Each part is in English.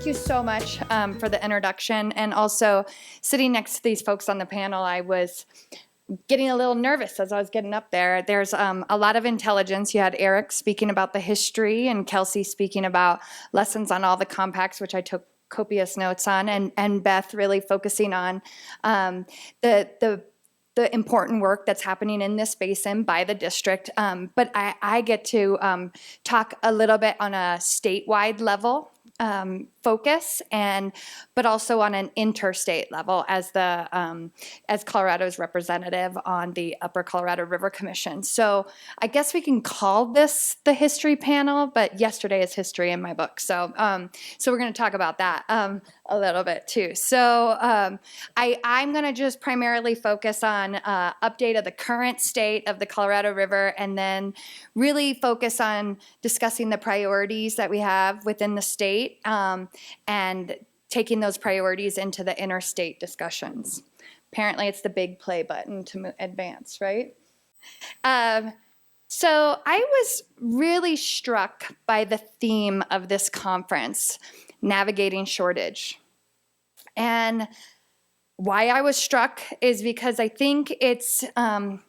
Thank you so much for the introduction. And also, sitting next to these folks on the panel, I was getting a little nervous as I was getting up there. There's a lot of intelligence. You had Eric speaking about the history and Kelsey speaking about lessons on all the compacts, which I took copious notes on, and Beth really focusing on the important work that's happening in this basin by the district. But I get to talk a little bit on a statewide level focus, but also on an interstate level as Colorado's representative on the Upper Colorado River Commission. So I guess we can call this the history panel, but yesterday is history in my book. So we're going to talk about that a little bit too. So I'm going to just primarily focus on update of the current state of the Colorado River, and then really focus on discussing the priorities that we have within the state, and taking those priorities into the interstate discussions. Apparently it's the big play button to advance, right? So I was really struck by the theme of this conference, navigating shortage. And why I was struck is because I think it's, when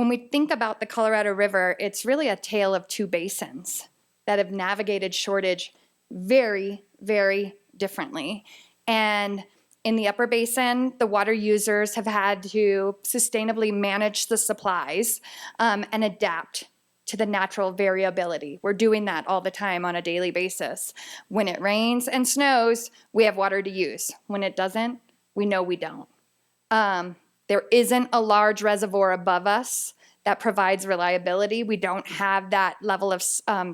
we think about the Colorado River, it's really a tale of two basins that have navigated shortage very, very differently. And in the upper basin, the water users have had to sustainably manage the supplies and adapt to the natural variability. We're doing that all the time on a daily basis. When it rains and snows, we have water to use. When it doesn't, we know we don't. There isn't a large reservoir above us that provides reliability. We don't have that level of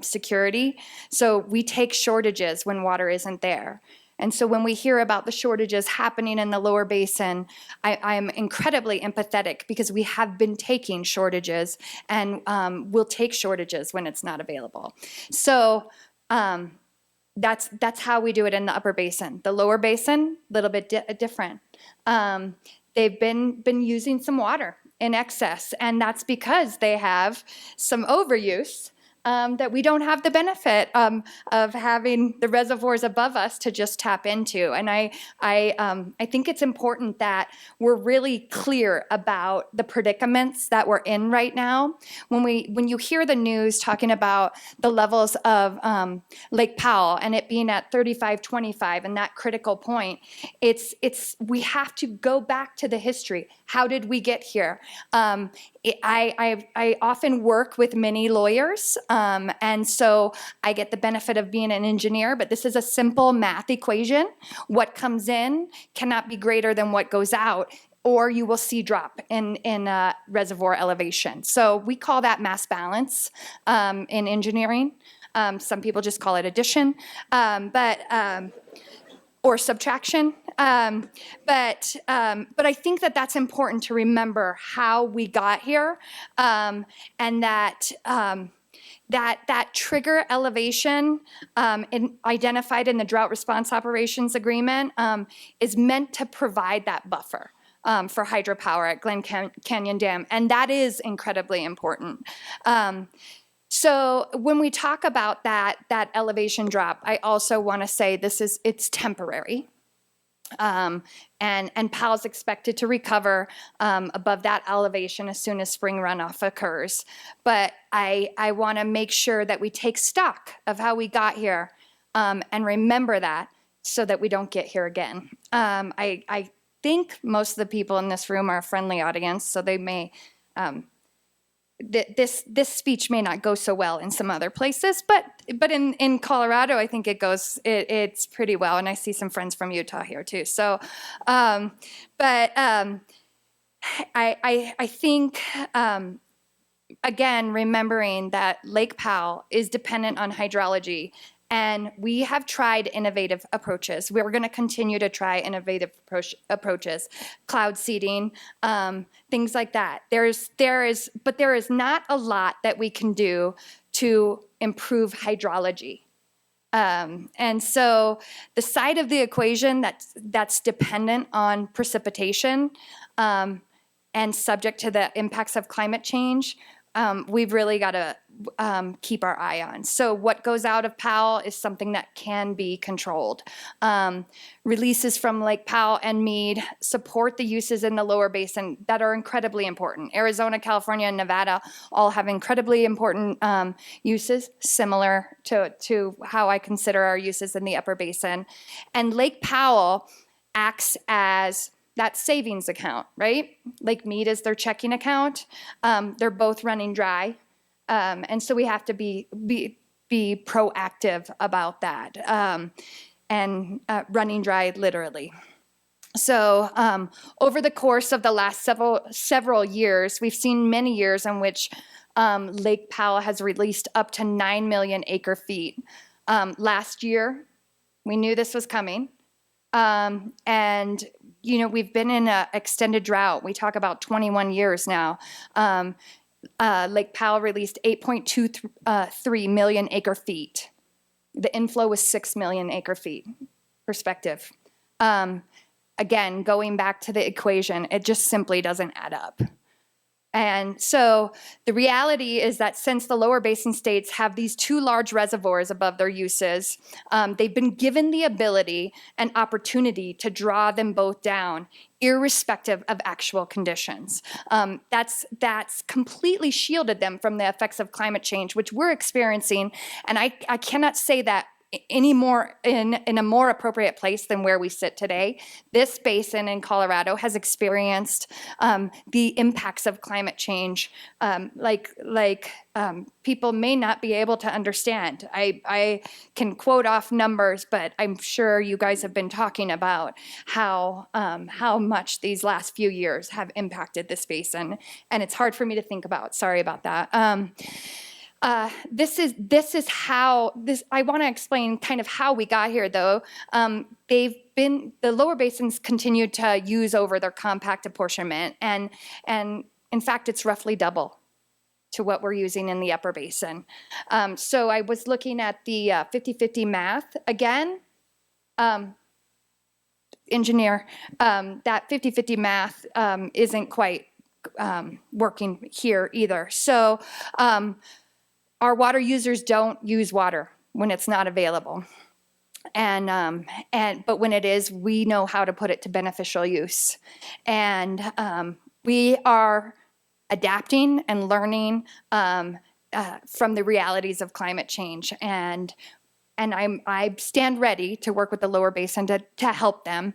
security. So we take shortages when water isn't there. And so when we hear about the shortages happening in the lower basin, I'm incredibly empathetic, because we have been taking shortages, and we'll take shortages when it's not available. So that's how we do it in the upper basin. The lower basin, a little bit different. They've been using some water in excess, and that's because they have some overuse that we don't have the benefit of having the reservoirs above us to just tap into. And I think it's important that we're really clear about the predicaments that we're in right now. When you hear the news talking about the levels of Lake Powell and it being at 35-25 and that critical point, we have to go back to the history. How did we get here? I often work with many lawyers, and so I get the benefit of being an engineer, but this is a simple math equation. What comes in cannot be greater than what goes out, or you will see drop in reservoir elevation. So we call that mass balance in engineering. Some people just call it addition, or subtraction. But I think that that's important to remember how we got here, and that trigger elevation identified in the Drought Response Operations Agreement is meant to provide that buffer for hydropower at Glen Canyon Dam, and that is incredibly important. So when we talk about that elevation drop, I also want to say it's temporary. And Powell's expected to recover above that elevation as soon as spring runoff occurs. But I want to make sure that we take stock of how we got here and remember that, so that we don't get here again. I think most of the people in this room are a friendly audience, so they may this speech may not go so well in some other places, but in Colorado, I think it's pretty well, and I see some friends from Utah here too. So, I think again, remembering that Lake Powell is dependent on hydrology. And we have tried innovative approaches. We're going to continue to try innovative approaches, cloud seeding, things like that. There is not a lot that we can do to improve hydrology. And so the side of the equation that's dependent on precipitation and subject to the impacts of climate change, we've really got to keep our eye on. So what goes out of Powell is something that can be controlled. Releases from Lake Powell and Meade support the uses in the lower basin that are incredibly important. Arizona, California, and Nevada all have incredibly important uses, similar to how I consider our uses in the upper basin. And Lake Powell acts as that savings account, right? Lake Meade is their checking account. They're both running dry. And so we have to be proactive about that, and running dry literally. So over the course of the last several years, we've seen many years in which Lake Powell has released up to 9 million acre feet. Last year, we knew this was coming. And we've been in an extended drought. We talk about 21 years now. Lake Powell released 8.23 million acre feet. The inflow was 6 million acre feet. Perspective. Again, going back to the equation, it just simply doesn't add up. And so the reality is that since the lower basin states have these two large reservoirs above their uses, they've been given the ability and opportunity to draw them both down, irrespective of actual conditions. That's completely shielded them from the effects of climate change, which we're experiencing. And I cannot say that any more in a more appropriate place than where we sit today. This basin in Colorado has experienced the impacts of climate change like people may not be able to understand. I can quote off numbers, but I'm sure you guys have been talking about how much these last few years have impacted this basin, and it's hard for me to think about. Sorry about that. This is how this. I want to explain kind of how we got here, though. The lower basins continued to use over their compact apportionment, and in fact, it's roughly double to what we're using in the upper basin. So I was looking at the 50-50 math again. Engineer, that 50-50 math isn't quite working here either. So. Our water users don't use water when it's not available. But when it is, we know how to put it to beneficial use. And we are adapting and learning from the realities of climate change. And I stand ready to work with the lower basin to help them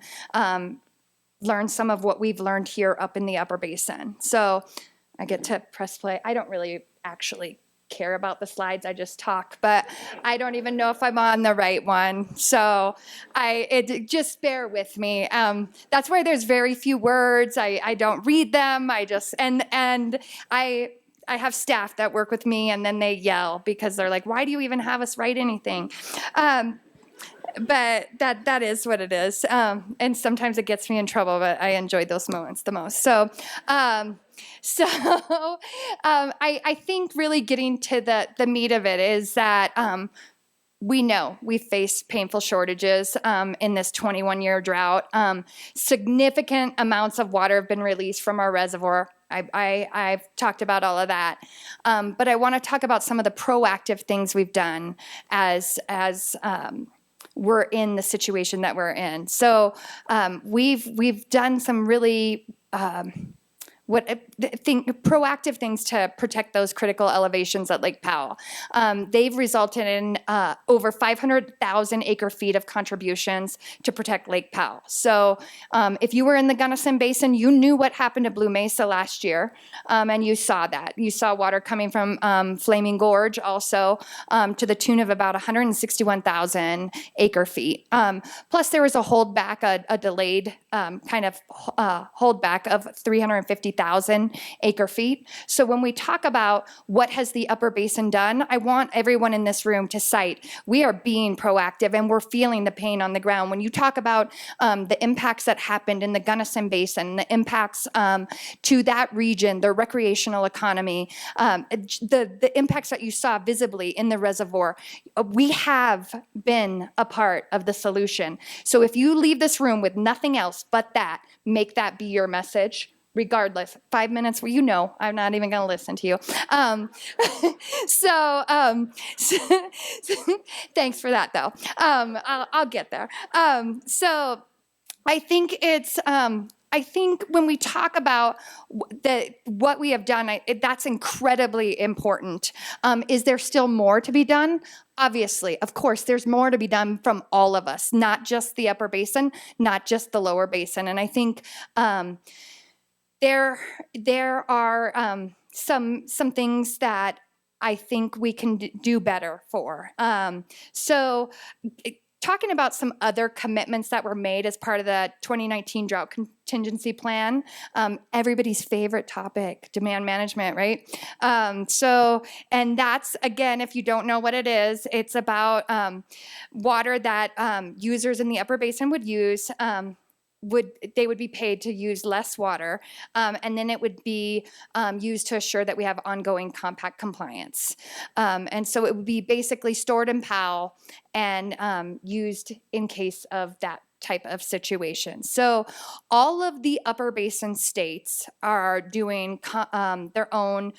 learn some of what we've learned here up in the upper basin. So I get to press play. I don't really actually care about the slides, I just talk, but I don't even know if I'm on the right one. So just bear with me. That's why there's very few words. I don't read them. I just, and I have staff that work with me and then they yell because they're like, why do you even have us write anything? But that is what it is. And sometimes it gets me in trouble, but I enjoy those moments the most. So I think really getting to the meat of it is that we know we face painful shortages in this 21-year drought. Significant amounts of water have been released from our reservoir. I've talked about all of that. But I want to talk about some of the proactive things we've done as we're in the situation that we're in. So we've done some really proactive things to protect those critical elevations at Lake Powell. They've resulted in over 500,000 acre feet of contributions to protect Lake Powell. So if you were in the Gunnison Basin, you knew what happened to Blue Mesa last year, and you saw that. You saw water coming from Flaming Gorge also to the tune of about 161,000 acre feet. Plus there was a holdback, a delayed kind of holdback of 350,000 acre feet. So when we talk about what has the upper basin done, I want everyone in this room to cite, we are being proactive and we're feeling the pain on the ground. When you talk about the impacts that happened in the Gunnison Basin, the impacts to that region, the recreational economy, the impacts that you saw visibly in the reservoir, we have been a part of the solution. So if you leave this room with nothing else but that, make that be your message. regardless, 5 minutes, well, you know, I'm not even going to listen to you. So, thanks for that, though. I'll get there. So I think it's, I think when we talk about what we have done, that's incredibly important. Is there still more to be done? Obviously, of course, there's more to be done from all of us, not just the upper basin, not just the lower basin. And I think there are some things that I think we can do better for. Talking about some other commitments that were made as part of the 2019 drought contingency plan, everybody's favorite topic, demand management, right? And that's, again, if you don't know what it is, it's about water that users in the upper basin would use. They would be paid to use less water, and then it would be used to assure that we have ongoing compact compliance. And so it would be basically stored in POW and used in case of that type of situation. So all of the upper basin states are doing their own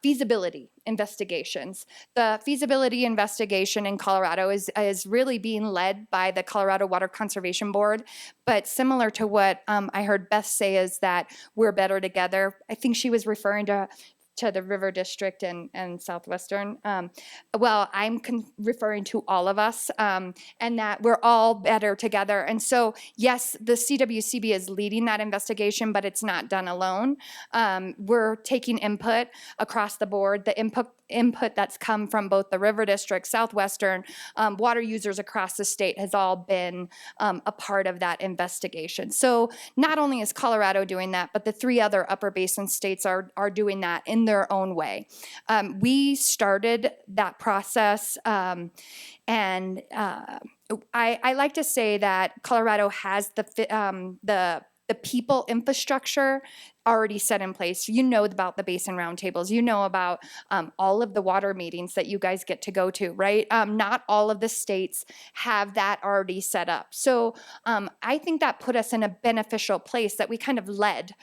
feasibility investigations. The feasibility investigation in Colorado is really being led by the Colorado Water Conservation Board, but similar to what I heard Beth say is that we're better together. I think she was referring to the River District and Southwestern. Well, I'm referring to all of us, and that we're all better together. And so, yes, the CWCB is leading that investigation, but it's not done alone. We're taking input across the board. The input that's come from both the River District, Southwestern, water users across the state has all been a part of that investigation. So not only is Colorado doing that, but the 3 other upper basin states are doing that in their own way. We started that process, and I like to say that Colorado has the people infrastructure already set in place. You know about the basin roundtables. You know about all of the water meetings that you guys get to go to, right? Not all of the states have that already set up. So I think that put us in a beneficial place that we kind of led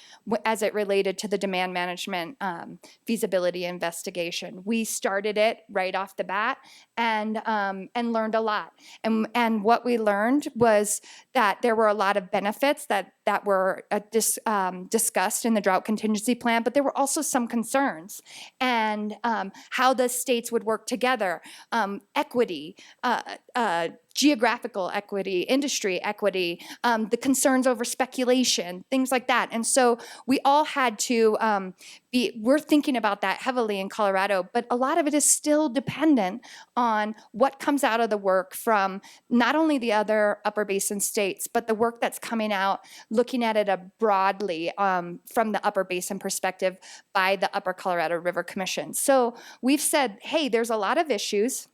as it related to the demand management feasibility investigation. We started it right off the bat and learned a lot. And what we learned was that there were a lot of benefits that were discussed in the drought contingency plan, but there were also some concerns and how the states would work together, equity, geographical equity, industry equity, the concerns over speculation, things like that. And so we all had to we're thinking about that heavily in Colorado, but a lot of it is still dependent on what comes out of the work from not only the other upper basin states, but the work that's coming out, looking at it broadly from the upper basin perspective by the Upper Colorado River Commission. So we've said, hey, there's a lot of issues.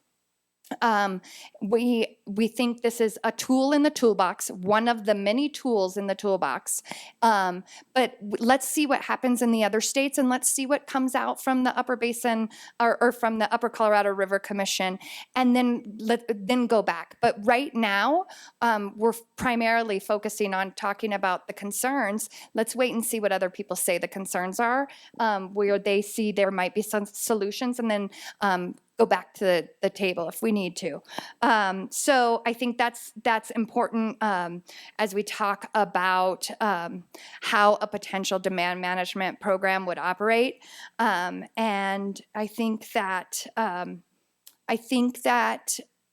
We think this is a tool in the toolbox, one of the many tools in the toolbox. But let's see what happens in the other states, and let's see what comes out from the upper basin or from the Upper Colorado River Commission, and then go back. But right now, we're primarily focusing on talking about the concerns. Let's wait and see what other people say the concerns are, where they see there might be some solutions, and then go back to the table if we need to. So I think that's important as we talk about how a potential demand management program would operate. And I think that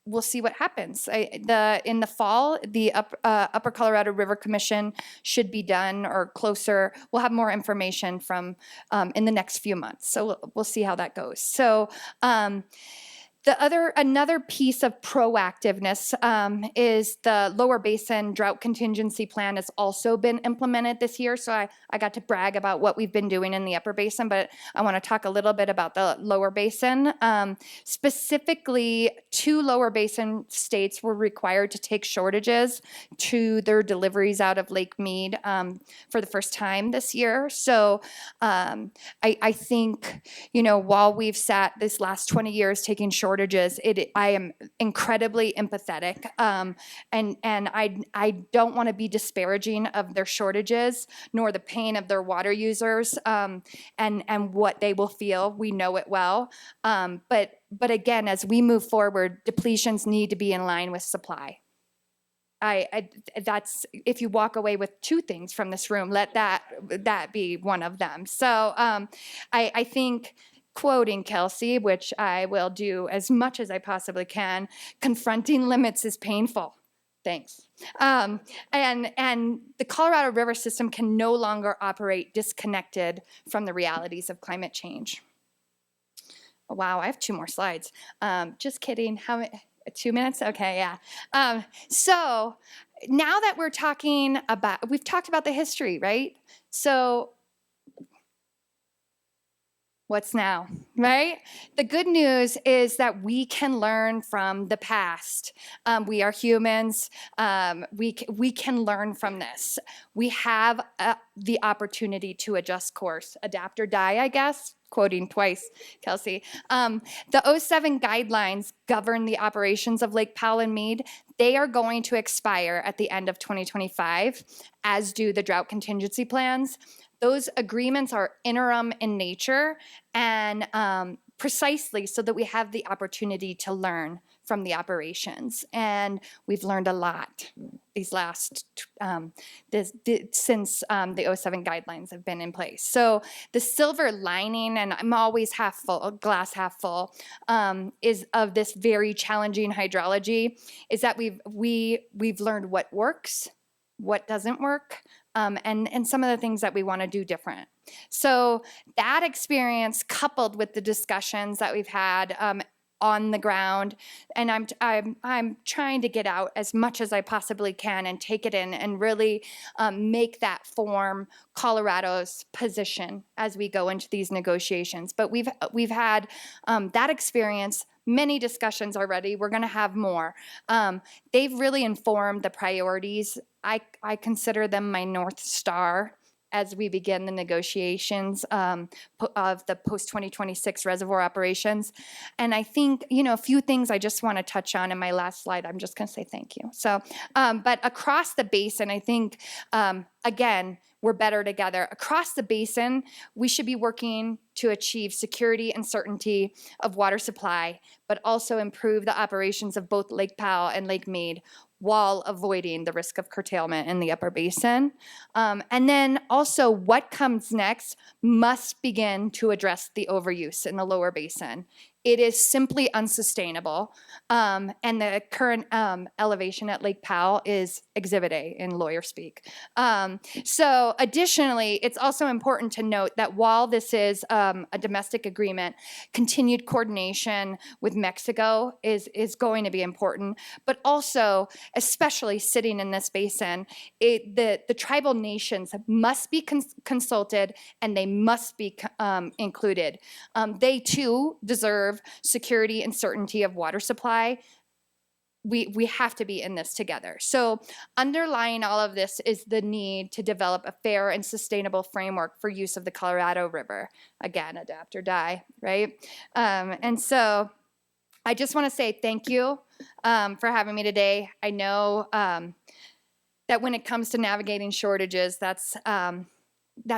we'll see what happens. In the fall, the Upper Colorado River Commission should be done or closer. We'll have more information from in the next few months. So we'll see how that goes. So another piece of proactiveness is the Lower Basin Drought Contingency Plan has also been implemented this year. So I got to brag about what we've been doing in the Upper Basin, but I want to talk a little bit about the Lower Basin. Specifically, 2 Lower Basin states were required to take shortages to their deliveries out of Lake Mead for the first time this year. So I think, while we've sat this last 20 years taking shortages shortages, I am incredibly empathetic, and I don't want to be disparaging of their shortages nor the pain of their water users, and what they will feel. We know it well, but again, as we move forward, depletions need to be in line with supply. That's, if you walk away with two things from this room, let that be one of them. So I think, quoting Kelsey, which I will do as much as I possibly can, confronting limits is painful. Thanks. And the Colorado River system can no longer operate disconnected from the realities of climate change. Wow, I have 2 more slides. Just kidding. How many? 2 minutes? Okay, yeah. So now that we've talked about the history, right? So what's now, right? The good news is that we can learn from the past. We are humans. We can learn from this. We have the opportunity to adjust course, adapt or die, I guess. Quoting twice, Kelsey. The 07 guidelines govern the operations of Lake Powell and Mead. They are going to expire at the end of 2025, as do the drought contingency plans. Those agreements are interim in nature, and precisely so that we have the opportunity to learn from the operations. And we've learned a lot these last, since the 07 guidelines have been in place. So the silver lining, and I'm always half full, glass half full, is of this very challenging hydrology, is that we've learned what works, what doesn't work, and some of the things that we want to do different. So that experience, coupled with the discussions that we've had on the ground, and I'm trying to get out as much as I possibly can and take it in and really make that form Colorado's position as we go into these negotiations. But we've had that experience. Many discussions already. We're going to have more. They've really informed the priorities. I consider them my North Star as we begin the negotiations of the post-2026 reservoir operations. And I think, a few things I just want to touch on in my last slide. I'm just going to say thank you. So, but across the basin, I think, again, we're better together. Across the basin, we should be working to achieve security and certainty of water supply, but also improve the operations of both Lake Powell and Lake Mead, while avoiding the risk of curtailment in the upper basin. And then also, what comes next must begin to address the overuse in the lower basin. It is simply unsustainable. And the current elevation at Lake Powell is Exhibit A in lawyer speak. So additionally, it's also important to note that while this is a domestic agreement, continued coordination with Mexico is going to be important, but also, especially sitting in this basin, the tribal nations must be consulted, and they must be included. They too deserve security and certainty of water supply. We have to be in this together. So underlying all of this is the need to develop a fair and sustainable framework for use of the Colorado River. Again, adapt or die, right? And so I just want to say thank you for having me today. I know that when it comes to navigating shortages, that's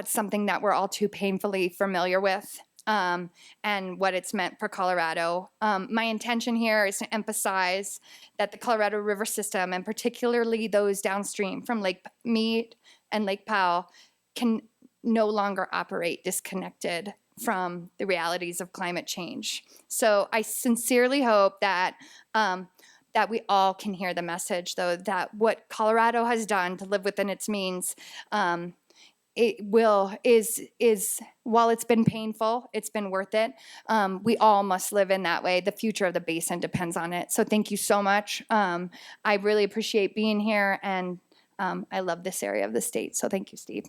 something that we're all too painfully familiar with. And what it's meant for Colorado. My intention here is to emphasize that the Colorado River system, and particularly those downstream from Lake Mead and Lake Powell, can no longer operate disconnected from the realities of climate change. So I sincerely hope that that we all can hear the message, though, that what Colorado has done to live within its means while it's been painful, it's been worth it. We all must live in that way. The future of the basin depends on it. So thank you so much. I really appreciate being here, and I love this area of the state. So thank you, Steve.